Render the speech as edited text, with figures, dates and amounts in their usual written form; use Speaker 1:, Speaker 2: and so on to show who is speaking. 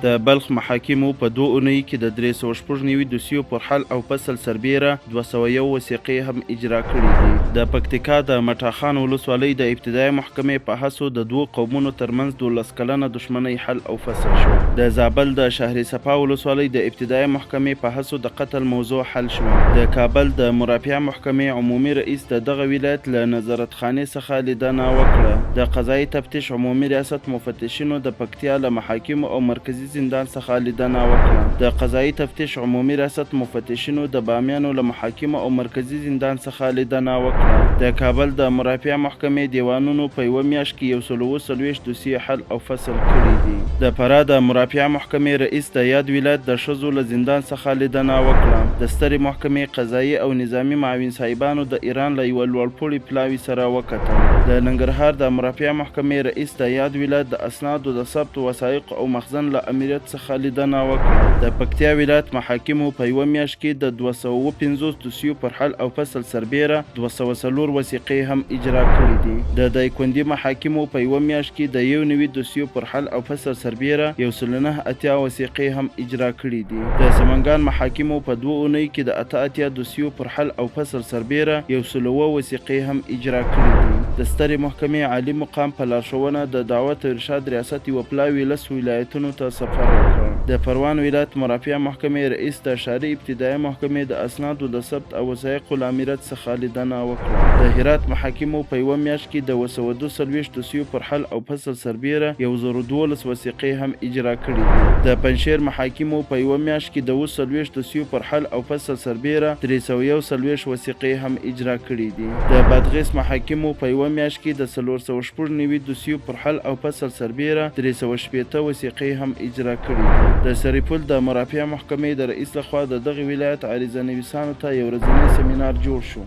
Speaker 1: د بلخ محاکمو په 2 اونیو کې د 396 دوسیو پر حل او فصل سربیره 201 وثیقې هم اجرا کړي دي. د پکتیکا د مټاخان ولسوالۍ د ابتدایي محکمې په هڅو د 2 قومونو ترمنځ 12 کلنه دښمنۍ حل او فصل شو. د زابل د شهر صفا ولسوالۍ د ابتدایي محکمې په هڅو د قتل موضوع حل شو. د کابل د مرافعه محکمې عمومي رئیس د دغه ولایت له نظارتخانې څخه لیدنه وکړه. د قضایي تفتیش عمومي ریاست مفتشینو د پکتیا له محاکمو او مرکزي زندان څخه لیدنه وکړه. د قضایي تفتیش عمومي ریاست مفتشینو د بامیانو له محاکمو او مرکزي زندان څخه لیدنه وکړه. د کابل د مرافعه محکمې دیوانونو په یوه میاشت کې 140 دوسیې حل او فصل کړي دي. د فراه د مرافعه محکمې رئیس د یاد ولایت د ښځو له زندان څخه لیدنه وکړه. د سترې محکمې قضایي او نظامي معاون صاحبانو د ایران له یوه لوړپوړي پلاوي سره وکتل. د ننګرهار د مرافعه محکمې رئیس د یاد ولایت د اسنادو د ثبت وثایقو او مخزن له امریت څخه لیدنه وکړه. د پکتیا ولایت محاکمو په یوه میاشت کې د 250 دوسیو پر حل او فصل سربیره 204 وثیقې هم اجرا کړي دي. د دایکنډي محاکمو په یوه میاشت کې د 91 دوسیو پر حل او فصل سربیره 189 وثیقې هم اجرا کړي دي. د سمنګان محاکمو په 2 اونیو کې د 88 دوسیو پر حل او فصل سربیره 107 وثیقې هم اجرا کړي دي. د سترې محکمې عالی مقام په لارښوونه د دعوت ارشاد ریاست یوه پلاوي 10 ولایتونو ته سفر وکړ. د پروان ولایت مرافعه محکمې رئیس د ښاري ابتدایي محکمې د اسنادو د ثبت او وثایقو له امریت څخه لیدنه وکړه. د هرات محاکمو په یوه میاشت کې د 242 دوسیو پر حل او فصل سربیره 112 وثیقې هم اجرا کړي دي. د پنجشیر محاکمو په یوه میاشت کې د 40 دوسیو پر حل او فصل سربیره 341 وثیقې هم اجرا کړي دي. د بادغیس محاکمو په یوه میاشت کې د 490 دوسیو پر حل او فصل سربیره 360 وثیقې هم اجرا کړي دي. د سرپل د مرافعه محکمې د رئیس لخوا د دغه ولایت عریضه نویسانو ته یو ورځنی سیمینار جوړ شو.